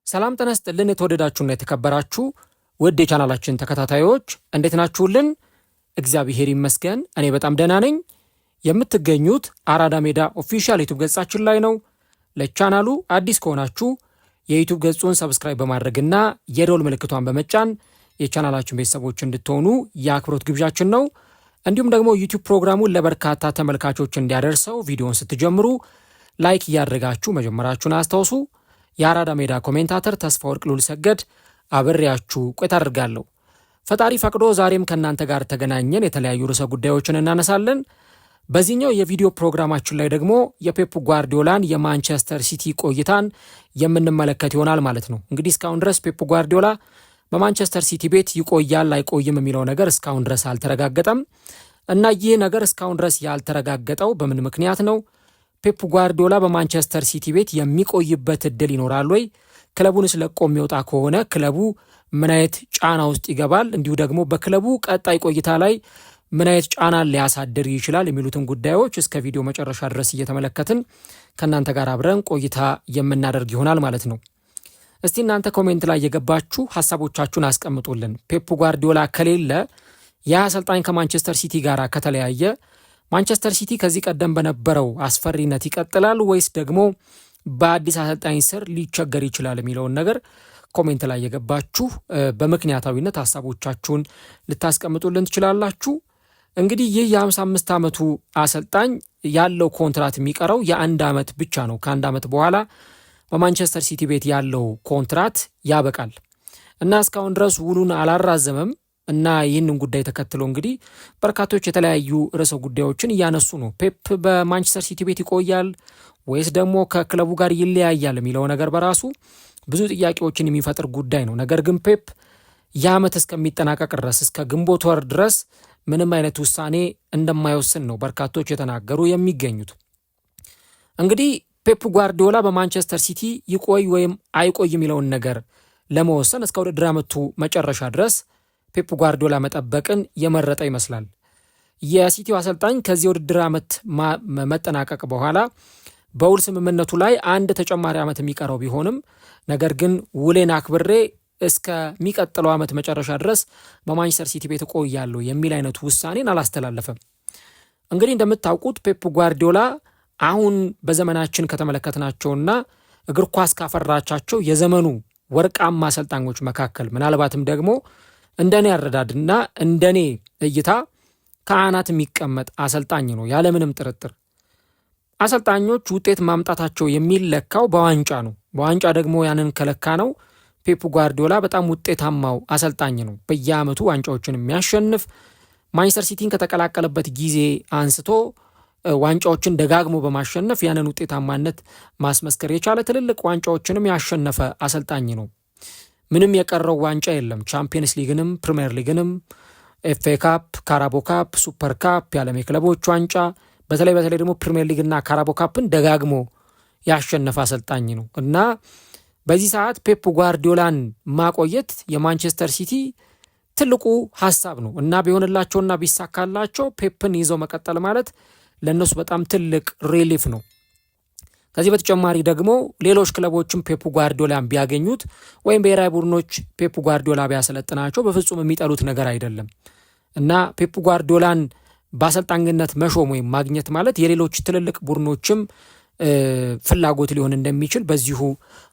ሰላም ጤና ይስጥልን የተወደዳችሁና የተከበራችሁ ውድ የቻናላችን ተከታታዮች እንዴት ናችሁልን? እግዚአብሔር ይመስገን እኔ በጣም ደህና ነኝ። የምትገኙት አራዳ ሜዳ ኦፊሻል ዩቲዩብ ገጻችን ላይ ነው። ለቻናሉ አዲስ ከሆናችሁ የዩቲዩብ ገጹን ሰብስክራይብ በማድረግና የደወል ምልክቷን በመጫን የቻናላችን ቤተሰቦች እንድትሆኑ የአክብሮት ግብዣችን ነው። እንዲሁም ደግሞ ዩቲዩብ ፕሮግራሙን ለበርካታ ተመልካቾች እንዲያደርሰው ቪዲዮን ስትጀምሩ ላይክ እያደረጋችሁ መጀመራችሁን አስታውሱ። የአራዳ ሜዳ ኮሜንታተር ተስፋ ወርቅ ሉል ሰገድ አብሬያችሁ ቆይታ አድርጋለሁ። ፈጣሪ ፈቅዶ ዛሬም ከእናንተ ጋር ተገናኘን። የተለያዩ ርዕሰ ጉዳዮችን እናነሳለን። በዚህኛው የቪዲዮ ፕሮግራማችን ላይ ደግሞ የፔፕ ጓርዲዮላን የማንቸስተር ሲቲ ቆይታን የምንመለከት ይሆናል ማለት ነው። እንግዲህ እስካሁን ድረስ ፔፕ ጓርዲዮላ በማንቸስተር ሲቲ ቤት ይቆያል አይቆይም የሚለው ነገር እስካሁን ድረስ አልተረጋገጠም እና ይህ ነገር እስካሁን ድረስ ያልተረጋገጠው በምን ምክንያት ነው? ፔፕ ጓርዲዮላ በማንቸስተር ሲቲ ቤት የሚቆይበት እድል ይኖራል ወይ? ክለቡንስ ለቆ የሚወጣ ከሆነ ክለቡ ምን አይነት ጫና ውስጥ ይገባል? እንዲሁ ደግሞ በክለቡ ቀጣይ ቆይታ ላይ ምን አይነት ጫና ሊያሳድር ይችላል? የሚሉትን ጉዳዮች እስከ ቪዲዮ መጨረሻ ድረስ እየተመለከትን ከእናንተ ጋር አብረን ቆይታ የምናደርግ ይሆናል ማለት ነው። እስቲ እናንተ ኮሜንት ላይ የገባችሁ ሀሳቦቻችሁን አስቀምጡልን። ፔፕ ጓርዲዮላ ከሌለ የአሰልጣኝ ከማንቸስተር ሲቲ ጋር ከተለያየ ማንቸስተር ሲቲ ከዚህ ቀደም በነበረው አስፈሪነት ይቀጥላል ወይስ ደግሞ በአዲስ አሰልጣኝ ስር ሊቸገር ይችላል የሚለውን ነገር ኮሜንት ላይ የገባችሁ በምክንያታዊነት ሀሳቦቻችሁን ልታስቀምጡልን ትችላላችሁ። እንግዲህ ይህ የ55 ዓመቱ አሰልጣኝ ያለው ኮንትራት የሚቀረው የአንድ ዓመት ብቻ ነው። ከአንድ ዓመት በኋላ በማንቸስተር ሲቲ ቤት ያለው ኮንትራት ያበቃል እና እስካሁን ድረስ ውሉን አላራዘመም እና ይህንን ጉዳይ ተከትሎ እንግዲህ በርካቶች የተለያዩ ርዕሰ ጉዳዮችን እያነሱ ነው። ፔፕ በማንቸስተር ሲቲ ቤት ይቆያል ወይስ ደግሞ ከክለቡ ጋር ይለያያል የሚለው ነገር በራሱ ብዙ ጥያቄዎችን የሚፈጥር ጉዳይ ነው። ነገር ግን ፔፕ የዓመት እስከሚጠናቀቅ ድረስ እስከ ግንቦት ወር ድረስ ምንም አይነት ውሳኔ እንደማይወስን ነው በርካቶች የተናገሩ የሚገኙት። እንግዲህ ፔፕ ጓርዲዮላ በማንቸስተር ሲቲ ይቆይ ወይም አይቆይ የሚለውን ነገር ለመወሰን እስከ ውድድር ዓመቱ መጨረሻ ድረስ ፔፕ ጓርዲዮላ መጠበቅን የመረጠ ይመስላል። የሲቲው አሰልጣኝ ከዚህ ውድድር ዓመት መጠናቀቅ በኋላ በውል ስምምነቱ ላይ አንድ ተጨማሪ ዓመት የሚቀረው ቢሆንም ነገር ግን ውሌን አክብሬ እስከሚቀጥለው ዓመት መጨረሻ ድረስ በማንቸስተር ሲቲ ቤት እቆያለሁ የሚል አይነት ውሳኔን አላስተላለፈም። እንግዲህ እንደምታውቁት ፔፕ ጓርዲዮላ አሁን በዘመናችን ከተመለከትናቸውና እግር ኳስ ካፈራቻቸው የዘመኑ ወርቃማ አሰልጣኞች መካከል ምናልባትም ደግሞ እንደኔ አረዳድና እንደኔ እይታ ከአናት የሚቀመጥ አሰልጣኝ ነው ያለምንም ጥርጥር። አሰልጣኞች ውጤት ማምጣታቸው የሚለካው በዋንጫ ነው። በዋንጫ ደግሞ ያንን ከለካ ነው ፔፕ ጓርዲዮላ በጣም ውጤታማው አሰልጣኝ ነው። በየዓመቱ ዋንጫዎችን የሚያሸንፍ ማንቸስተር ሲቲን ከተቀላቀለበት ጊዜ አንስቶ ዋንጫዎችን ደጋግሞ በማሸነፍ ያንን ውጤታማነት ማስመስከር የቻለ ትልልቅ ዋንጫዎችንም ያሸነፈ አሰልጣኝ ነው። ምንም የቀረው ዋንጫ የለም። ቻምፒየንስ ሊግንም ፕሪሚየር ሊግንም ኤፍኤ ካፕ፣ ካራቦ ካፕ፣ ሱፐር ካፕ፣ የዓለም የክለቦች ዋንጫ በተለይ ደግሞ ፕሪሚየር ሊግና ካራቦ ካፕን ደጋግሞ ያሸነፈ አሰልጣኝ ነው እና በዚህ ሰዓት ፔፕ ጓርዲዮላን ማቆየት የማንቸስተር ሲቲ ትልቁ ሀሳብ ነው እና ቢሆንላቸውና ቢሳካላቸው ፔፕን ይዘው መቀጠል ማለት ለእነሱ በጣም ትልቅ ሪሊፍ ነው። ከዚህ በተጨማሪ ደግሞ ሌሎች ክለቦችም ፔፕ ጓርዲዮላን ቢያገኙት ወይም ብሔራዊ ቡድኖች ፔፕ ጓርዲዮላ ቢያሰለጥናቸው በፍጹም የሚጠሉት ነገር አይደለም እና ፔፕ ጓርዲዮላን በአሰልጣኝነት መሾም ወይም ማግኘት ማለት የሌሎች ትልልቅ ቡድኖችም ፍላጎት ሊሆን እንደሚችል በዚሁ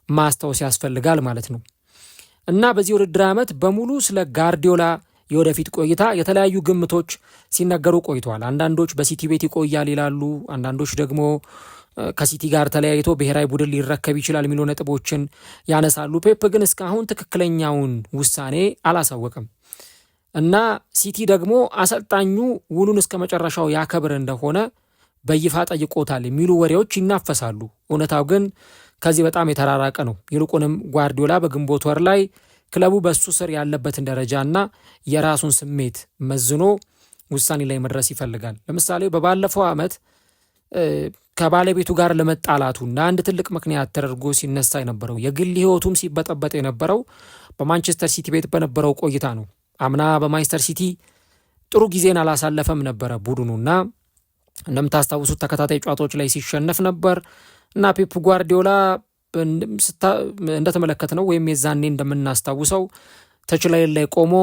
ማስታወስ ያስፈልጋል ማለት ነው እና በዚህ ውድድር ዓመት በሙሉ ስለ ጓርዲዮላ የወደፊት ቆይታ የተለያዩ ግምቶች ሲነገሩ ቆይተዋል። አንዳንዶች በሲቲ ቤት ይቆያል ይላሉ። አንዳንዶች ደግሞ ከሲቲ ጋር ተለያይቶ ብሔራዊ ቡድን ሊረከብ ይችላል የሚሉ ነጥቦችን ያነሳሉ። ፔፕ ግን እስካሁን ትክክለኛውን ውሳኔ አላሳወቅም እና ሲቲ ደግሞ አሰልጣኙ ውሉን እስከ መጨረሻው ያከብር እንደሆነ በይፋ ጠይቆታል የሚሉ ወሬዎች ይናፈሳሉ። እውነታው ግን ከዚህ በጣም የተራራቀ ነው። ይልቁንም ጓርዲዮላ በግንቦት ወር ላይ ክለቡ በሱ ስር ያለበትን ደረጃና የራሱን ስሜት መዝኖ ውሳኔ ላይ መድረስ ይፈልጋል። ለምሳሌ በባለፈው ዓመት ከባለቤቱ ጋር ለመጣላቱና አንድ ትልቅ ምክንያት ተደርጎ ሲነሳ የነበረው የግል ሕይወቱም ሲበጠበጥ የነበረው በማንቸስተር ሲቲ ቤት በነበረው ቆይታ ነው። አምና በማንቸስተር ሲቲ ጥሩ ጊዜን አላሳለፈም ነበረ ቡድኑና እንደምታስታውሱት ተከታታይ ጨዋታዎች ላይ ሲሸነፍ ነበር እና ፔፕ ጓርዲዮላ እንደተመለከትነው ወይም የዛኔ እንደምናስታውሰው ተችላይ ላይ ቆሞ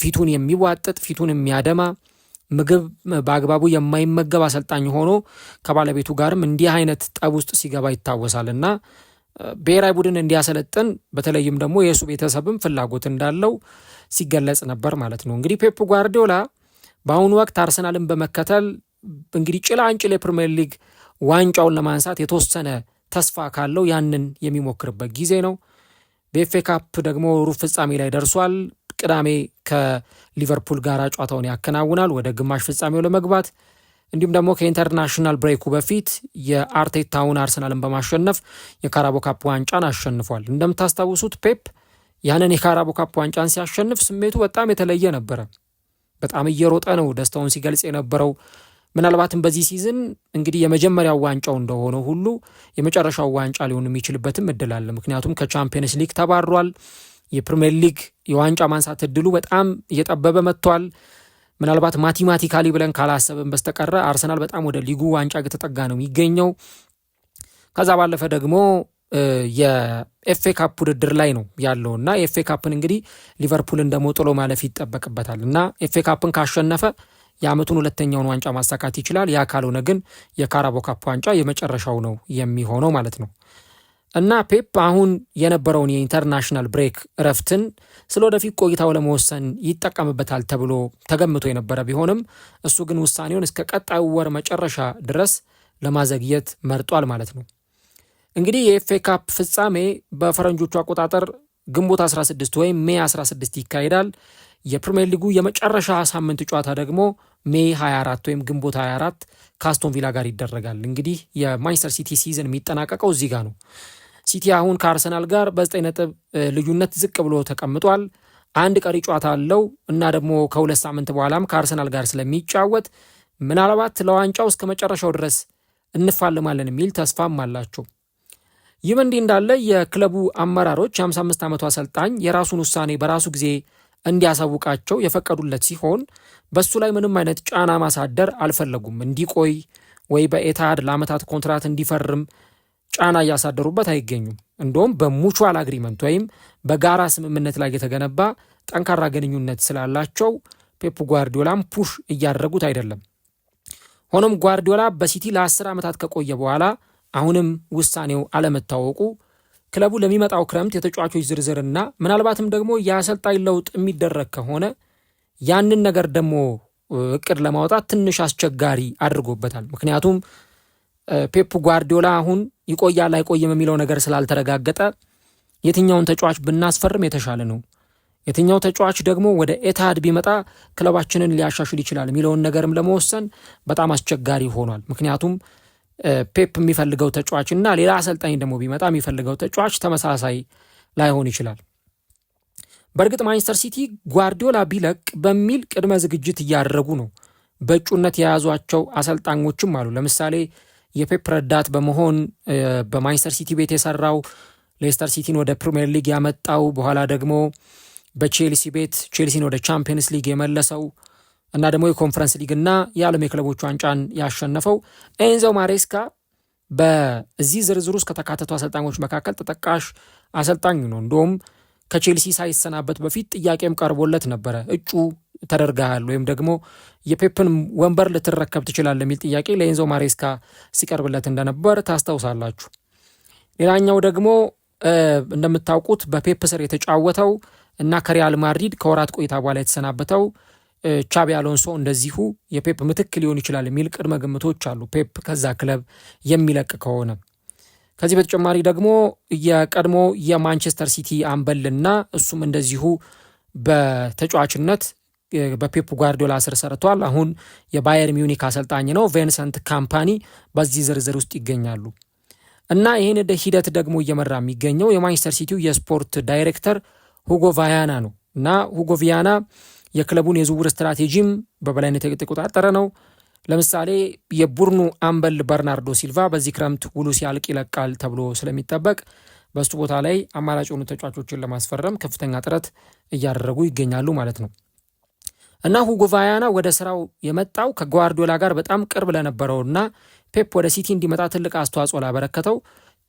ፊቱን የሚዋጥጥ ፊቱን የሚያደማ ምግብ በአግባቡ የማይመገብ አሰልጣኝ ሆኖ ከባለቤቱ ጋርም እንዲህ አይነት ጠብ ውስጥ ሲገባ ይታወሳል እና ብሔራዊ ቡድን እንዲያሰለጥን በተለይም ደግሞ የእሱ ቤተሰብም ፍላጎት እንዳለው ሲገለጽ ነበር ማለት ነው። እንግዲህ ፔፕ ጓርዲዮላ በአሁኑ ወቅት አርሰናልን በመከተል እንግዲህ ጭላንጭል የፕሪሚየር ሊግ ዋንጫውን ለማንሳት የተወሰነ ተስፋ ካለው ያንን የሚሞክርበት ጊዜ ነው። በኤፍኤ ካፕ ደግሞ ሩብ ፍጻሜ ላይ ደርሷል። ቅዳሜ ከሊቨርፑል ጋር ጨዋታውን ያከናውናል ወደ ግማሽ ፍጻሜው ለመግባት። እንዲሁም ደግሞ ከኢንተርናሽናል ብሬኩ በፊት የአርቴታውን አርሰናልን በማሸነፍ የካራቦ ካፕ ዋንጫን አሸንፏል። እንደምታስታውሱት ፔፕ ያንን የካራቦ ካፕ ዋንጫን ሲያሸንፍ ስሜቱ በጣም የተለየ ነበረ። በጣም እየሮጠ ነው ደስታውን ሲገልጽ የነበረው። ምናልባትም በዚህ ሲዝን እንግዲህ የመጀመሪያው ዋንጫው እንደሆነ ሁሉ የመጨረሻው ዋንጫ ሊሆን የሚችልበትም እድል አለ። ምክንያቱም ከቻምፒየንስ ሊግ ተባሯል። የፕሪሚየር ሊግ የዋንጫ ማንሳት እድሉ በጣም እየጠበበ መጥቷል። ምናልባት ማቲማቲካሊ ብለን ካላሰብን በስተቀረ አርሰናል በጣም ወደ ሊጉ ዋንጫ እየተጠጋ ነው የሚገኘው። ከዛ ባለፈ ደግሞ የኤፍኤ ካፕ ውድድር ላይ ነው ያለውና የኤፍኤ ካፕን እንግዲህ ሊቨርፑልን ደግሞ ጥሎ ማለፍ ይጠበቅበታል እና ኤፍኤ ካፕን ካሸነፈ የዓመቱን ሁለተኛውን ዋንጫ ማሳካት ይችላል። ያ ካልሆነ ግን የካራቦ ካፕ ዋንጫ የመጨረሻው ነው የሚሆነው ማለት ነው እና ፔፕ አሁን የነበረውን የኢንተርናሽናል ብሬክ እረፍትን ስለ ወደፊት ቆይታው ለመወሰን ይጠቀምበታል ተብሎ ተገምቶ የነበረ ቢሆንም እሱ ግን ውሳኔውን እስከ ቀጣዩ ወር መጨረሻ ድረስ ለማዘግየት መርጧል ማለት ነው። እንግዲህ የኤፍኤ ካፕ ፍጻሜ በፈረንጆቹ አቆጣጠር ግንቦት 16 ወይም ሜይ 16 ይካሄዳል። የፕሪሚየር ሊጉ የመጨረሻ ሳምንት ጨዋታ ደግሞ ሜይ 24 ወይም ግንቦት 24 ከአስቶን ቪላ ጋር ይደረጋል። እንግዲህ የማንቸስተር ሲቲ ሲዝን የሚጠናቀቀው እዚህ ጋር ነው። ሲቲ አሁን ከአርሰናል ጋር በ9 ነጥብ ልዩነት ዝቅ ብሎ ተቀምጧል። አንድ ቀሪ ጨዋታ አለው እና ደግሞ ከ2 ሳምንት በኋላም ከአርሰናል ጋር ስለሚጫወት ምናልባት ለዋንጫው እስከ መጨረሻው ድረስ እንፋልማለን የሚል ተስፋም አላቸው። ይህ እንዲህ እንዳለ የክለቡ አመራሮች የ55 ዓመቱ አሰልጣኝ የራሱን ውሳኔ በራሱ ጊዜ እንዲያሳውቃቸው የፈቀዱለት ሲሆን በሱ ላይ ምንም አይነት ጫና ማሳደር አልፈለጉም። እንዲቆይ ወይ በኤታድ ለዓመታት ኮንትራት እንዲፈርም ጫና እያሳደሩበት አይገኙም። እንደውም በሙቹዋል አግሪመንት ወይም በጋራ ስምምነት ላይ የተገነባ ጠንካራ ግንኙነት ስላላቸው ፔፕ ጓርዲዮላም ፑሽ እያደረጉት አይደለም። ሆኖም ጓርዲዮላ በሲቲ ለ10 ዓመታት ከቆየ በኋላ አሁንም ውሳኔው አለመታወቁ ክለቡ ለሚመጣው ክረምት የተጫዋቾች ዝርዝርና ምናልባትም ደግሞ የአሰልጣኝ ለውጥ የሚደረግ ከሆነ ያንን ነገር ደግሞ እቅድ ለማውጣት ትንሽ አስቸጋሪ አድርጎበታል። ምክንያቱም ፔፕ ጓርዲዮላ አሁን ይቆያል አይቆይም የሚለው ነገር ስላልተረጋገጠ የትኛውን ተጫዋች ብናስፈርም የተሻለ ነው፣ የትኛው ተጫዋች ደግሞ ወደ ኤታድ ቢመጣ ክለባችንን ሊያሻሽል ይችላል የሚለውን ነገርም ለመወሰን በጣም አስቸጋሪ ሆኗል። ምክንያቱም ፔፕ የሚፈልገው ተጫዋች እና ሌላ አሰልጣኝ ደግሞ ቢመጣ የሚፈልገው ተጫዋች ተመሳሳይ ላይሆን ይችላል። በእርግጥ ማንቸስተር ሲቲ ጓርዲዮላ ቢለቅ በሚል ቅድመ ዝግጅት እያደረጉ ነው። በእጩነት የያዟቸው አሰልጣኞችም አሉ። ለምሳሌ የፔፕ ረዳት በመሆን በማንቸስተር ሲቲ ቤት የሰራው፣ ሌስተር ሲቲን ወደ ፕሪሚየር ሊግ ያመጣው፣ በኋላ ደግሞ በቼልሲ ቤት ቼልሲን ወደ ቻምፒየንስ ሊግ የመለሰው እና ደግሞ የኮንፈረንስ ሊግና የዓለም የክለቦች ዋንጫን ያሸነፈው ኤንዞ ማሬስካ በዚህ ዝርዝር ውስጥ ከተካተቱ አሰልጣኞች መካከል ተጠቃሽ አሰልጣኝ ነው። እንደውም ከቼልሲ ሳይሰናበት በፊት ጥያቄም ቀርቦለት ነበረ። እጩ ተደርገሃል ወይም ደግሞ የፔፕን ወንበር ልትረከብ ትችላለህ የሚል ጥያቄ ለኤንዞ ማሬስካ ሲቀርብለት እንደነበር ታስታውሳላችሁ። ሌላኛው ደግሞ እንደምታውቁት በፔፕ ስር የተጫወተው እና ከሪያል ማድሪድ ከወራት ቆይታ በኋላ የተሰናበተው ቻቢ አሎንሶ እንደዚሁ የፔፕ ምትክ ሊሆን ይችላል የሚል ቅድመ ግምቶች አሉ፣ ፔፕ ከዛ ክለብ የሚለቅ ከሆነ። ከዚህ በተጨማሪ ደግሞ የቀድሞ የማንቸስተር ሲቲ አምበልና እሱም እንደዚሁ በተጫዋችነት በፔፕ ጓርዲዮላ ስር ሰርቷል። አሁን የባየር ሚዩኒክ አሰልጣኝ ነው። ቪንሰንት ካምፓኒ በዚህ ዝርዝር ውስጥ ይገኛሉ እና ይህን ሂደት ደግሞ እየመራ የሚገኘው የማንቸስተር ሲቲው የስፖርት ዳይሬክተር ሁጎ ቫያና ነው እና ሁጎ ቪያና የክለቡን የዝውውር ስትራቴጂም በበላይነት የተቆጣጠረ ነው። ለምሳሌ የቡድኑ አምበል በርናርዶ ሲልቫ በዚህ ክረምት ውሉ ሲያልቅ ይለቃል ተብሎ ስለሚጠበቅ በሱ ቦታ ላይ አማራጭ የሆኑ ተጫዋቾችን ለማስፈረም ከፍተኛ ጥረት እያደረጉ ይገኛሉ ማለት ነው እና ሁጎ ቫያና ወደ ስራው የመጣው ከጓርዲዮላ ጋር በጣም ቅርብ ለነበረውና ፔፕ ወደ ሲቲ እንዲመጣ ትልቅ አስተዋጽኦ ላበረከተው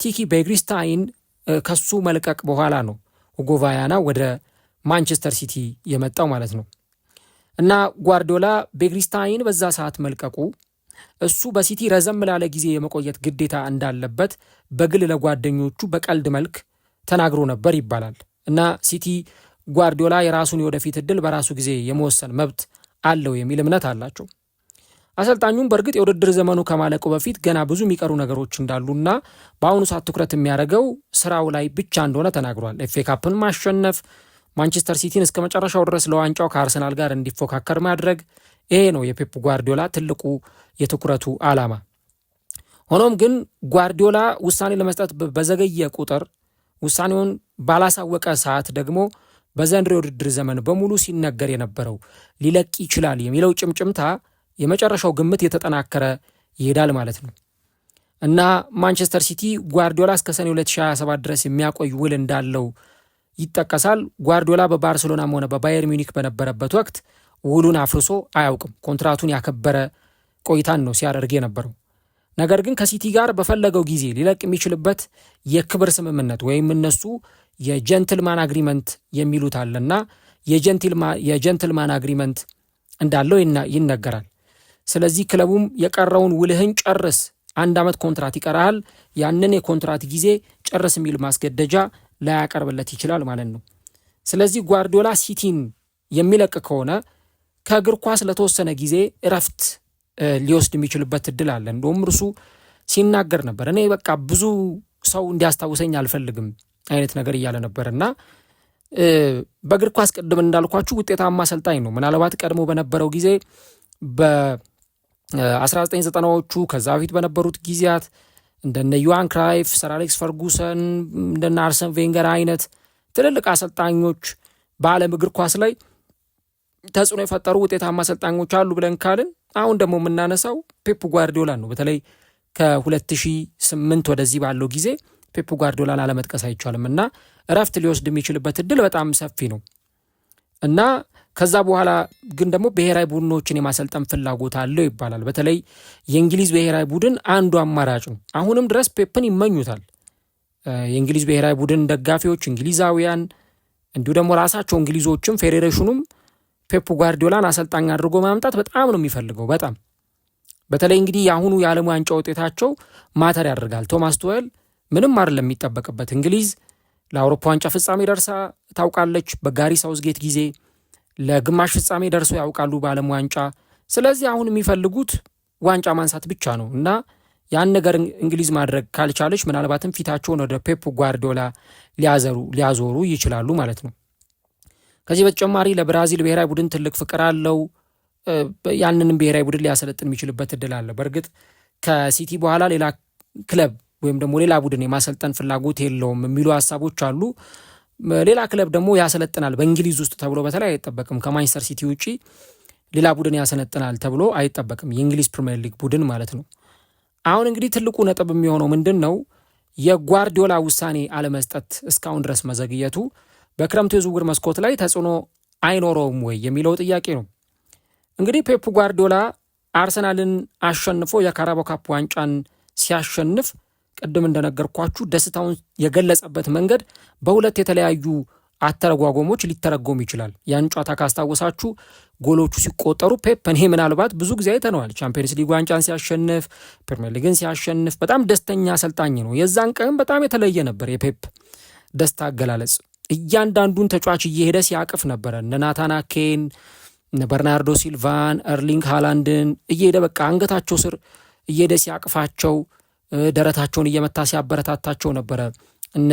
ቲኪ ቤግሪስታይን ከሱ መልቀቅ በኋላ ነው ሁጎ ቫያና ወደ ማንቸስተር ሲቲ የመጣው ማለት ነው። እና ጓርዲዮላ ቤግሪስታይን በዛ ሰዓት መልቀቁ እሱ በሲቲ ረዘም ላለ ጊዜ የመቆየት ግዴታ እንዳለበት በግል ለጓደኞቹ በቀልድ መልክ ተናግሮ ነበር ይባላል። እና ሲቲ ጓርዲዮላ የራሱን የወደፊት እድል በራሱ ጊዜ የመወሰን መብት አለው የሚል እምነት አላቸው። አሰልጣኙም በእርግጥ የውድድር ዘመኑ ከማለቁ በፊት ገና ብዙ የሚቀሩ ነገሮች እንዳሉና በአሁኑ ሰዓት ትኩረት የሚያደርገው ስራው ላይ ብቻ እንደሆነ ተናግሯል። ኤፍ ኤ ካፕን ማሸነፍ፣ ማንቸስተር ሲቲን እስከ መጨረሻው ድረስ ለዋንጫው ከአርሰናል ጋር እንዲፎካከር ማድረግ፣ ይሄ ነው የፔፕ ጓርዲዮላ ትልቁ የትኩረቱ ዓላማ። ሆኖም ግን ጓርዲዮላ ውሳኔ ለመስጠት በዘገየ ቁጥር፣ ውሳኔውን ባላሳወቀ ሰዓት ደግሞ በዘንድሮ የውድድር ዘመን በሙሉ ሲነገር የነበረው ሊለቅ ይችላል የሚለው ጭምጭምታ የመጨረሻው ግምት የተጠናከረ ይሄዳል ማለት ነው። እና ማንቸስተር ሲቲ ጓርዲዮላ እስከ ሰኔ 2027 ድረስ የሚያቆይ ውል እንዳለው ይጠቀሳል። ጓርዲዮላ በባርሴሎናም ሆነ በባየር ሚኒክ በነበረበት ወቅት ውሉን አፍርሶ አያውቅም። ኮንትራቱን ያከበረ ቆይታን ነው ሲያደርግ የነበረው። ነገር ግን ከሲቲ ጋር በፈለገው ጊዜ ሊለቅ የሚችልበት የክብር ስምምነት ወይም እነሱ የጀንትልማን አግሪመንት የሚሉት አለና የጀንትልማን አግሪመንት እንዳለው ይነገራል። ስለዚህ ክለቡም የቀረውን ውልህን ጨርስ፣ 1 ዓመት ኮንትራት ይቀራል፣ ያንን የኮንትራት ጊዜ ጨርስ የሚል ማስገደጃ ላያቀርብለት ይችላል ማለት ነው። ስለዚህ ጓርዲዮላ ሲቲን የሚለቅ ከሆነ ከእግር ኳስ ለተወሰነ ጊዜ እረፍት ሊወስድ የሚችልበት እድል አለ። እንደውም እርሱ ሲናገር ነበር፣ እኔ በቃ ብዙ ሰው እንዲያስታውሰኝ አልፈልግም አይነት ነገር እያለ ነበር። እና በእግር ኳስ ቅድም እንዳልኳችሁ ውጤታማ አሰልጣኝ ነው። ምናልባት ቀድሞ በነበረው ጊዜ በ1990ዎቹ ከዛ በፊት በነበሩት ጊዜያት እንደነ ዮሃን ክራይፍ፣ ሰር አሌክስ ፈርጉሰን፣ እንደነ አርሰን ቬንገር አይነት ትልልቅ አሰልጣኞች በዓለም እግር ኳስ ላይ ተጽዕኖ የፈጠሩ ውጤታማ አሰልጣኞች አሉ ብለን ካልን አሁን ደግሞ የምናነሳው ፔፕ ጓርዲዮላ ነው። በተለይ ከ2008 ወደዚህ ባለው ጊዜ ፔፕ ጓርዲዮላን አለመጥቀስ አይቻልም እና እረፍት ሊወስድ የሚችልበት እድል በጣም ሰፊ ነው። እና ከዛ በኋላ ግን ደግሞ ብሔራዊ ቡድኖችን የማሰልጠን ፍላጎት አለው ይባላል። በተለይ የእንግሊዝ ብሔራዊ ቡድን አንዱ አማራጭ ነው። አሁንም ድረስ ፔፕን ይመኙታል የእንግሊዝ ብሔራዊ ቡድን ደጋፊዎች፣ እንግሊዛውያን፣ እንዲሁ ደግሞ ራሳቸው እንግሊዞችም ፌዴሬሽኑም ፔፕ ጓርዲዮላን አሰልጣኝ አድርጎ ማምጣት በጣም ነው የሚፈልገው። በጣም በተለይ እንግዲህ የአሁኑ የዓለም ዋንጫ ውጤታቸው ማተር ያደርጋል። ቶማስ ቱዌል ምንም አይደለም የሚጠበቅበት። እንግሊዝ ለአውሮፓ ዋንጫ ፍጻሜ ደርሳ ታውቃለች። በጋሪ ሳውዝጌት ጊዜ ለግማሽ ፍጻሜ ደርሶ ያውቃሉ በዓለም ዋንጫ። ስለዚህ አሁን የሚፈልጉት ዋንጫ ማንሳት ብቻ ነው እና ያን ነገር እንግሊዝ ማድረግ ካልቻለች ምናልባትም ፊታቸውን ወደ ፔፕ ጓርዲዮላ ሊያዞሩ ይችላሉ ማለት ነው። ከዚህ በተጨማሪ ለብራዚል ብሔራዊ ቡድን ትልቅ ፍቅር አለው። ያንንም ብሔራዊ ቡድን ሊያሰለጥን የሚችልበት እድል አለ። በእርግጥ ከሲቲ በኋላ ሌላ ክለብ ወይም ደግሞ ሌላ ቡድን የማሰልጠን ፍላጎት የለውም የሚሉ ሀሳቦች አሉ። ሌላ ክለብ ደግሞ ያሰለጥናል በእንግሊዝ ውስጥ ተብሎ በተለይ አይጠበቅም። ከማንቸስተር ሲቲ ውጪ ሌላ ቡድን ያሰለጥናል ተብሎ አይጠበቅም፣ የእንግሊዝ ፕሪሚየር ሊግ ቡድን ማለት ነው። አሁን እንግዲህ ትልቁ ነጥብ የሚሆነው ምንድን ነው? የጓርዲዮላ ውሳኔ አለመስጠት እስካሁን ድረስ መዘግየቱ በክረምቱ የዝውውር መስኮት ላይ ተጽዕኖ አይኖረውም ወይ የሚለው ጥያቄ ነው። እንግዲህ ፔፕ ጓርዲዮላ አርሰናልን አሸንፎ የካራባኦ ካፕ ዋንጫን ሲያሸንፍ ቅድም እንደነገርኳችሁ ደስታውን የገለጸበት መንገድ በሁለት የተለያዩ አተረጓጎሞች ሊተረጎም ይችላል። ያን ጨዋታ ካስታወሳችሁ ጎሎቹ ሲቆጠሩ ፔፕ እኔ ምናልባት ብዙ ጊዜ አይተነዋል፣ ቻምፒየንስ ሊግ ዋንጫን ሲያሸንፍ፣ ፕሪሚየር ሊግን ሲያሸንፍ በጣም ደስተኛ አሰልጣኝ ነው። የዛን ቀን በጣም የተለየ ነበር የፔፕ ደስታ አገላለጽ። እያንዳንዱን ተጫዋች እየሄደ ሲያቅፍ ነበረ። እነ ናታን አኬን፣ እነ በርናርዶ ሲልቫን፣ ኤርሊንግ ሃላንድን እየሄደ በቃ አንገታቸው ስር እየሄደ ሲያቅፋቸው፣ ደረታቸውን እየመታ ሲያበረታታቸው ነበረ እነ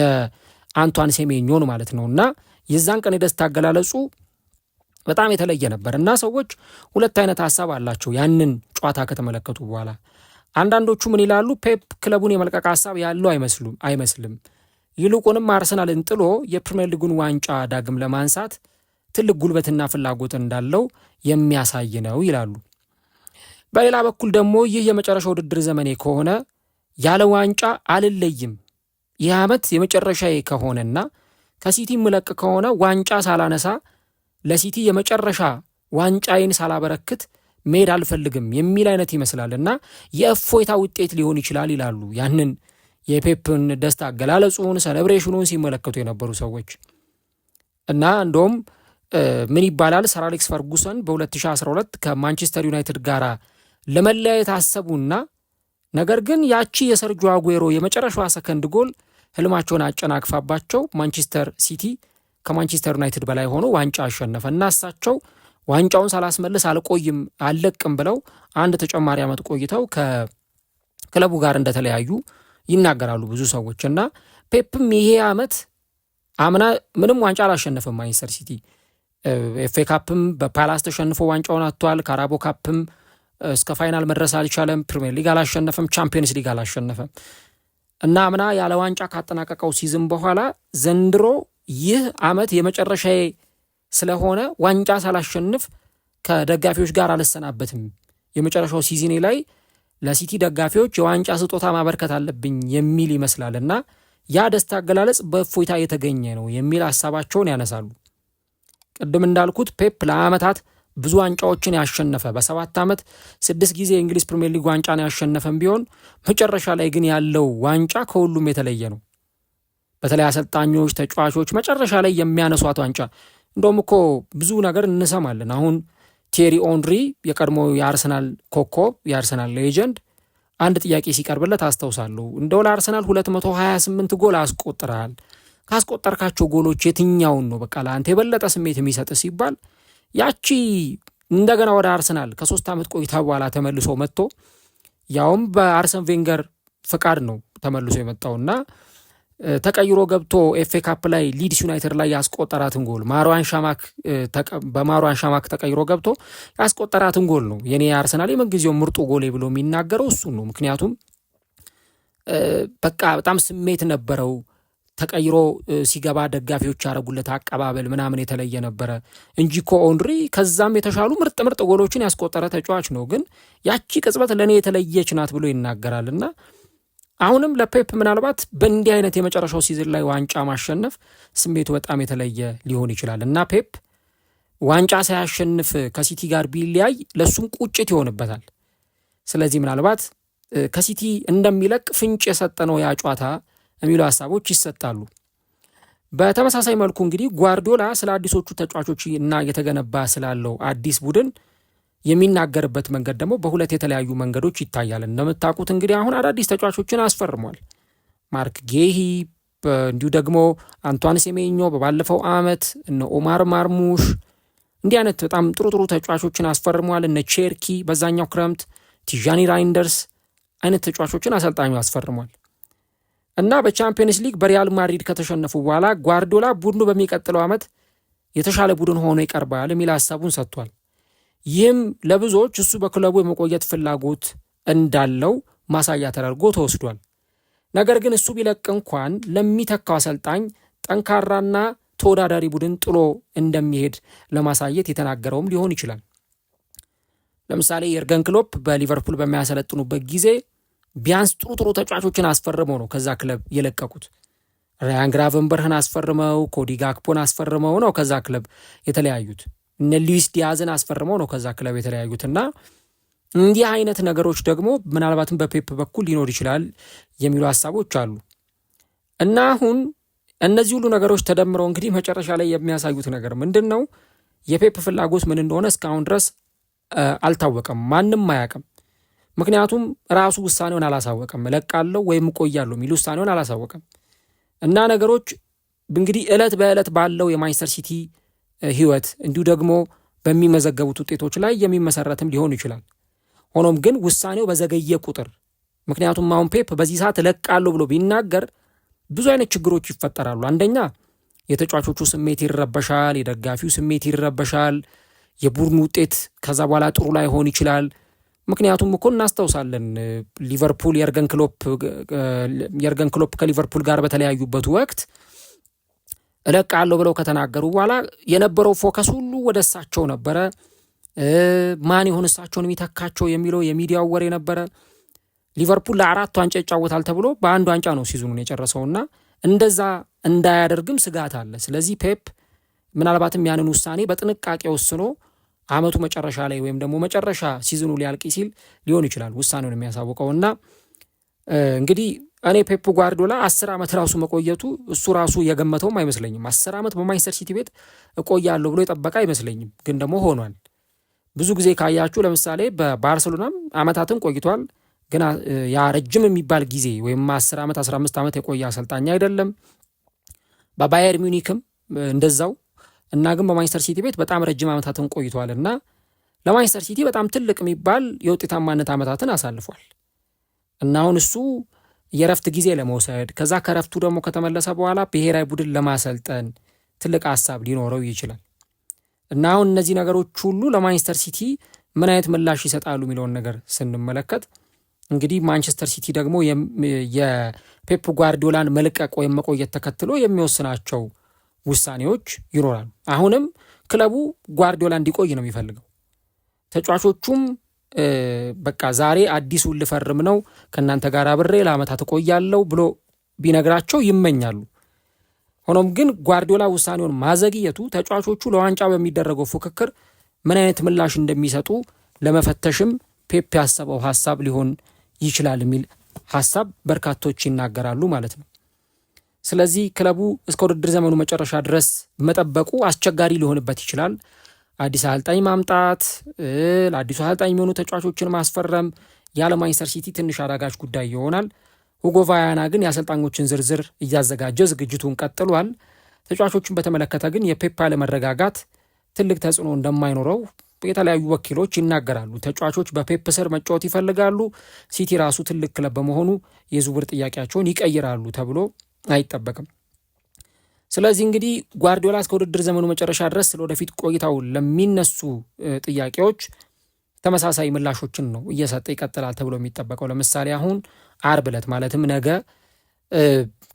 አንቷን ሴሜኞን ማለት ነው። እና የዛን ቀን የደስታ አገላለጹ በጣም የተለየ ነበር እና ሰዎች ሁለት አይነት ሀሳብ አላቸው ያንን ጨዋታ ከተመለከቱ በኋላ። አንዳንዶቹ ምን ይላሉ? ፔፕ ክለቡን የመልቀቅ ሀሳብ ያለው አይመስልም፣ ይልቁንም አርሰናልን ጥሎ የፕሪሚየር ሊጉን ዋንጫ ዳግም ለማንሳት ትልቅ ጉልበትና ፍላጎት እንዳለው የሚያሳይ ነው ይላሉ። በሌላ በኩል ደግሞ ይህ የመጨረሻ ውድድር ዘመኔ ከሆነ ያለ ዋንጫ አልለይም፣ ይህ ዓመት የመጨረሻዬ ከሆነና ከሲቲ ምለቅ ከሆነ ዋንጫ ሳላነሳ ለሲቲ የመጨረሻ ዋንጫዬን ሳላበረክት መሄድ አልፈልግም የሚል አይነት ይመስላል እና የእፎይታ ውጤት ሊሆን ይችላል ይላሉ ያንን የፔፕን ደስታ አገላለጹን ሴሌብሬሽኑን ሲመለከቱ የነበሩ ሰዎች እና እንደውም ምን ይባላል ሰር አሌክስ ፈርጉሰን በ2012 ከማንቸስተር ዩናይትድ ጋር ለመለያየት አሰቡና ነገር ግን ያቺ የሰርጂዮ አጉዌሮ የመጨረሻዋ ሰከንድ ጎል ህልማቸውን አጨናቅፋባቸው ማንቸስተር ሲቲ ከማንቸስተር ዩናይትድ በላይ ሆኖ ዋንጫ አሸነፈ እና እሳቸው ዋንጫውን ሳላስመልስ አልቆይም አልለቅም ብለው አንድ ተጨማሪ ዓመት ቆይተው ከክለቡ ጋር እንደተለያዩ ይናገራሉ ብዙ ሰዎች። እና ፔፕም ይሄ ዓመት አምና ምንም ዋንጫ አላሸነፈም ማንቸስተር ሲቲ። ኤፍኤ ካፕም በፓላስ ተሸንፎ ዋንጫውን አጥቷል። ካራቦ ካፕም እስከ ፋይናል መድረስ አልቻለም። ፕሪሚየር ሊግ አላሸነፈም። ቻምፒየንስ ሊግ አላሸነፈም። እና አምና ያለ ዋንጫ ካጠናቀቀው ሲዝን በኋላ ዘንድሮ ይህ ዓመት የመጨረሻዬ ስለሆነ ዋንጫ ሳላሸንፍ ከደጋፊዎች ጋር አልሰናበትም፣ የመጨረሻው ሲዝኔ ላይ ለሲቲ ደጋፊዎች የዋንጫ ስጦታ ማበርከት አለብኝ የሚል ይመስላል እና ያ ደስታ አገላለጽ በእፎይታ የተገኘ ነው የሚል ሀሳባቸውን ያነሳሉ። ቅድም እንዳልኩት ፔፕ ለዓመታት ብዙ ዋንጫዎችን ያሸነፈ በ7 ዓመት 6 ጊዜ የእንግሊዝ ፕሪሚየር ሊግ ዋንጫን ያሸነፈም ቢሆን መጨረሻ ላይ ግን ያለው ዋንጫ ከሁሉም የተለየ ነው። በተለይ አሰልጣኞች፣ ተጫዋቾች መጨረሻ ላይ የሚያነሷት ዋንጫ እንደውም እኮ ብዙ ነገር እንሰማለን። አሁን ቴሪ ኦንሪ የቀድሞ የአርሰናል ኮከብ የአርሰናል ሌጀንድ አንድ ጥያቄ ሲቀርብለት አስታውሳለሁ። እንደው ለአርሰናል 228 ጎል አስቆጥረሃል፣ ካስቆጠርካቸው ጎሎች የትኛውን ነው በቃ ለአንተ የበለጠ ስሜት የሚሰጥ ሲባል ያቺ እንደገና ወደ አርሰናል ከ3 ዓመት ቆይታ በኋላ ተመልሶ መጥቶ ያውም በአርሰን ቬንገር ፍቃድ ነው ተመልሶ የመጣውና ተቀይሮ ገብቶ ኤፍኤ ካፕ ላይ ሊድስ ዩናይትድ ላይ ያስቆጠራትን ጎል በማሩዋን ሻማክ ተቀይሮ ገብቶ ያስቆጠራትን ጎል ነው የኔ አርሰናል የምንጊዜው ምርጡ ጎሌ ብሎ የሚናገረው እሱ ነው። ምክንያቱም በቃ በጣም ስሜት ነበረው። ተቀይሮ ሲገባ ደጋፊዎች ያረጉለት አቀባበል ምናምን የተለየ ነበረ እንጂ እኮ ኦንሪ ከዛም የተሻሉ ምርጥ ጎሎችን ያስቆጠረ ተጫዋች ነው። ግን ያቺ ቅጽበት ለእኔ የተለየች ናት ብሎ ይናገራልና አሁንም ለፔፕ ምናልባት በእንዲህ አይነት የመጨረሻው ሲዝን ላይ ዋንጫ ማሸነፍ ስሜቱ በጣም የተለየ ሊሆን ይችላል እና ፔፕ ዋንጫ ሳያሸንፍ ከሲቲ ጋር ቢለያይ ለሱም ቁጭት ይሆንበታል። ስለዚህ ምናልባት ከሲቲ እንደሚለቅ ፍንጭ የሰጠ ነው ያ ጨዋታ የሚሉ ሀሳቦች ይሰጣሉ። በተመሳሳይ መልኩ እንግዲህ ጓርዲዮላ ስለ አዲሶቹ ተጫዋቾች እና የተገነባ ስላለው አዲስ ቡድን የሚናገርበት መንገድ ደግሞ በሁለት የተለያዩ መንገዶች ይታያል። እንደምታውቁት እንግዲህ አሁን አዳዲስ ተጫዋቾችን አስፈርሟል። ማርክ ጌሂ፣ እንዲሁ ደግሞ አንቷን ሴሜኞ በባለፈው ዓመት፣ እነ ኦማር ማርሙሽ እንዲህ አይነት በጣም ጥሩ ተጫዋቾችን አስፈርሟል። እነ ቼርኪ በዛኛው ክረምት፣ ቲዣኒ ራይንደርስ አይነት ተጫዋቾችን አሰልጣኙ አስፈርሟል እና በቻምፒየንስ ሊግ በሪያል ማድሪድ ከተሸነፉ በኋላ ጓርዲዮላ ቡድኑ በሚቀጥለው ዓመት የተሻለ ቡድን ሆኖ ይቀርባል የሚል ሀሳቡን ሰጥቷል። ይህም ለብዙዎች እሱ በክለቡ የመቆየት ፍላጎት እንዳለው ማሳያ ተደርጎ ተወስዷል። ነገር ግን እሱ ቢለቅ እንኳን ለሚተካው አሰልጣኝ ጠንካራና ተወዳዳሪ ቡድን ጥሎ እንደሚሄድ ለማሳየት የተናገረውም ሊሆን ይችላል። ለምሳሌ የርገን ክሎፕ በሊቨርፑል በሚያሰለጥኑበት ጊዜ ቢያንስ ጥሩ ተጫዋቾችን አስፈርመው ነው ከዛ ክለብ የለቀቁት። ራያን ግራቨንበርህን አስፈርመው፣ ኮዲ ጋክፖን አስፈርመው ነው ከዛ ክለብ የተለያዩት። እነ ሉዊስ ዲያዝን አስፈርመው ነው ከዛ ክለብ የተለያዩትና እንዲህ አይነት ነገሮች ደግሞ ምናልባትም በፔፕ በኩል ሊኖር ይችላል የሚሉ ሀሳቦች አሉ እና አሁን እነዚህ ሁሉ ነገሮች ተደምረው እንግዲህ መጨረሻ ላይ የሚያሳዩት ነገር ምንድን ነው? የፔፕ ፍላጎት ምን እንደሆነ እስካሁን ድረስ አልታወቀም፣ ማንም አያውቅም። ምክንያቱም ራሱ ውሳኔውን አላሳወቀም። እለቃለሁ ወይም እቆያለሁ የሚል ውሳኔውን አላሳወቀም እና ነገሮች እንግዲህ ዕለት በዕለት ባለው የማንቸስተር ሲቲ ህይወት እንዲሁ ደግሞ በሚመዘገቡት ውጤቶች ላይ የሚመሰረትም ሊሆን ይችላል። ሆኖም ግን ውሳኔው በዘገየ ቁጥር ምክንያቱም አሁን ፔፕ በዚህ ሰዓት እለቃለሁ ብሎ ቢናገር ብዙ አይነት ችግሮች ይፈጠራሉ። አንደኛ የተጫዋቾቹ ስሜት ይረበሻል፣ የደጋፊው ስሜት ይረበሻል፣ የቡድኑ ውጤት ከዛ በኋላ ጥሩ ላይሆን ይችላል። ምክንያቱም እኮ እናስታውሳለን ሊቨርፑል የርገን ክሎፕ ከሊቨርፑል ጋር በተለያዩበት ወቅት እለቃለሁ ብለው ከተናገሩ በኋላ የነበረው ፎከስ ሁሉ ወደ እሳቸው ነበረ። ማን ይሆን እሳቸውን የሚተካቸው የሚለው የሚዲያው ወሬ ነበረ። ሊቨርፑል ለ4 ዋንጫ ይጫወታል ተብሎ በአንድ ዋንጫ ነው ሲዝኑን የጨረሰውና እንደዛ እንዳያደርግም ስጋት አለ። ስለዚህ ፔፕ ምናልባትም ያንን ውሳኔ በጥንቃቄ ወስኖ አመቱ መጨረሻ ላይ ወይም ደግሞ መጨረሻ ሲዝኑ ሊያልቅ ሲል ሊሆን ይችላል ውሳኔውን የሚያሳውቀውና እንግዲህ እኔ ፔፕ ጓርዲዮላ 10 ዓመት ራሱ መቆየቱ እሱ ራሱ የገመተውም አይመስለኝም። 10 ዓመት በማንቸስተር ሲቲ ቤት እቆያለሁ ብሎ የጠበቀ አይመስለኝም፣ ግን ደግሞ ሆኗል። ብዙ ጊዜ ካያችሁ ለምሳሌ በባርሰሎናም ዓመታትን ቆይቷል፣ ግን ያ ረጅም የሚባል ጊዜ ወይም 10 ዓመት 15 ዓመት የቆየ አሰልጣኝ አይደለም። በባየር ሚዩኒክም እንደዛው እና ግን በማንቸስተር ሲቲ ቤት በጣም ረጅም ዓመታትን ቆይቷል እና ለማንቸስተር ሲቲ በጣም ትልቅ የሚባል የውጤታማነት ዓመታትን አሳልፏል እና አሁን እሱ የረፍት ጊዜ ለመውሰድ ከዛ ከረፍቱ ደግሞ ከተመለሰ በኋላ ብሔራዊ ቡድን ለማሰልጠን ትልቅ ሀሳብ ሊኖረው ይችላል እና አሁን እነዚህ ነገሮች ሁሉ ለማንቸስተር ሲቲ ምን አይነት ምላሽ ይሰጣሉ የሚለውን ነገር ስንመለከት እንግዲህ ማንቸስተር ሲቲ ደግሞ የፔፕ ጓርዲዮላን መልቀቅ ወይም መቆየት ተከትሎ የሚወስናቸው ውሳኔዎች ይኖራሉ። አሁንም ክለቡ ጓርዲዮላ እንዲቆይ ነው የሚፈልገው። ተጫዋቾቹም በቃ ዛሬ አዲሱን ልፈርም ነው ከእናንተ ጋር አብሬ ለዓመታት እቆያለሁ ብሎ ቢነግራቸው ይመኛሉ። ሆኖም ግን ጓርዲዮላ ውሳኔውን ማዘግየቱ ተጫዋቾቹ ለዋንጫ በሚደረገው ፉክክር ምን አይነት ምላሽ እንደሚሰጡ ለመፈተሽም ፔፕ ያሰበው ሀሳብ ሊሆን ይችላል የሚል ሀሳብ በርካቶች ይናገራሉ ማለት ነው። ስለዚህ ክለቡ እስከ ውድድር ዘመኑ መጨረሻ ድረስ መጠበቁ አስቸጋሪ ሊሆንበት ይችላል። አዲስ አሰልጣኝ ማምጣት፣ ለአዲሱ አሰልጣኝ የሚሆኑ ተጫዋቾችን ማስፈረም ያለ ማንቸስተር ሲቲ ትንሽ አዳጋች ጉዳይ ይሆናል። ሁጎ ቫያና ግን የአሰልጣኞችን ዝርዝር እያዘጋጀ ዝግጅቱን ቀጥሏል። ተጫዋቾችን በተመለከተ ግን የፔፕ አለመረጋጋት ትልቅ ተጽዕኖ እንደማይኖረው የተለያዩ ወኪሎች ይናገራሉ። ተጫዋቾች በፔፕ ስር መጫወት ይፈልጋሉ። ሲቲ ራሱ ትልቅ ክለብ በመሆኑ የዝውውር ጥያቄያቸውን ይቀይራሉ ተብሎ አይጠበቅም። ስለዚህ እንግዲህ ጓርዲዮላ እስከ ውድድር ዘመኑ መጨረሻ ድረስ ስለወደፊት ቆይታው ለሚነሱ ጥያቄዎች ተመሳሳይ ምላሾችን ነው እየሰጠ ይቀጥላል ተብሎ የሚጠበቀው። ለምሳሌ አሁን አርብ ዕለት ማለትም ነገ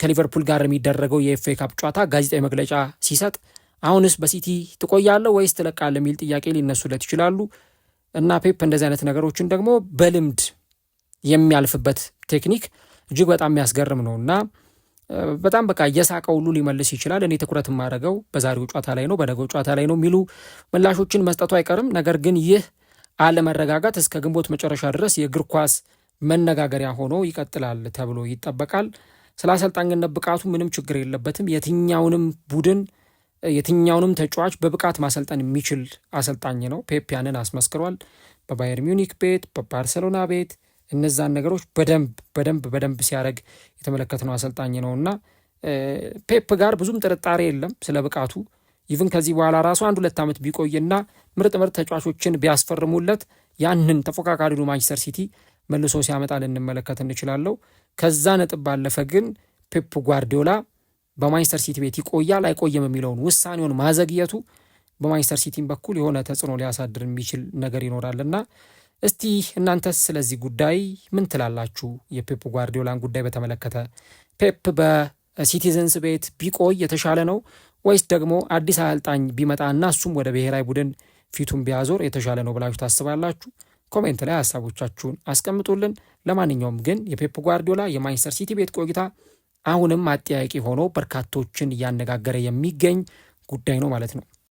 ከሊቨርፑል ጋር የሚደረገው የኤፍኤ ካፕ ጨዋታ ጋዜጣዊ መግለጫ ሲሰጥ አሁንስ በሲቲ ትቆያለህ ወይስ ትለቃለህ የሚል ጥያቄ ሊነሱለት ይችላሉ እና ፔፕ እንደዚህ አይነት ነገሮችን ደግሞ በልምድ የሚያልፍበት ቴክኒክ እጅግ በጣም የሚያስገርም ነው እና በጣም በቃ እየሳቀው ሁሉ ሊመልስ ይችላል። እኔ ትኩረት የማደርገው በዛሬው ጨዋታ ላይ ነው፣ በነገው ጨዋታ ላይ ነው የሚሉ ምላሾችን መስጠቱ አይቀርም። ነገር ግን ይህ አለመረጋጋት እስከ ግንቦት መጨረሻ ድረስ የእግር ኳስ መነጋገሪያ ሆኖ ይቀጥላል ተብሎ ይጠበቃል። ስለ አሰልጣኝነት ብቃቱ ምንም ችግር የለበትም። የትኛውንም ቡድን የትኛውንም ተጫዋች በብቃት ማሰልጠን የሚችል አሰልጣኝ ነው። ፔፕ ያንን አስመስክሯል። በባየር ሚዩኒክ ቤት፣ በባርሰሎና ቤት እነዛን ነገሮች በደንብ ሲያደርግ የተመለከትነው አሰልጣኝ ነውና ፔፕ ጋር ብዙም ጥርጣሬ የለም ስለ ብቃቱ። ኢቭን ከዚህ በኋላ ራሱ 1-2 ዓመት ቢቆይና ምርጥ ተጫዋቾችን ቢያስፈርሙለት ያንን ተፎካካሪው ማንቸስተር ሲቲ መልሶ ሲያመጣ ልንመለከት እንችላለው። ከዛ ነጥብ ባለፈ ግን ፔፕ ጓርዲዮላ በማንቸስተር ሲቲ ቤት ይቆያል አይቆየም የሚለውን ውሳኔውን ማዘግየቱ በማንቸስተር ሲቲም በኩል የሆነ ተጽዕኖ ሊያሳድር የሚችል ነገር ይኖራልና እስቲ እናንተስ ስለዚህ ጉዳይ ምን ትላላችሁ? የፔፕ ጓርዲዮላን ጉዳይ በተመለከተ ፔፕ በሲቲዘንስ ቤት ቢቆይ የተሻለ ነው ወይስ ደግሞ አዲስ አሰልጣኝ ቢመጣና እሱም ወደ ብሔራዊ ቡድን ፊቱን ቢያዞር የተሻለ ነው ብላችሁ ታስባላችሁ? ኮሜንት ላይ ሀሳቦቻችሁን አስቀምጡልን። ለማንኛውም ግን የፔፕ ጓርዲዮላ የማንቸስተር ሲቲ ቤት ቆይታ አሁንም አጠያቂ ሆኖ በርካቶችን እያነጋገረ የሚገኝ ጉዳይ ነው ማለት ነው።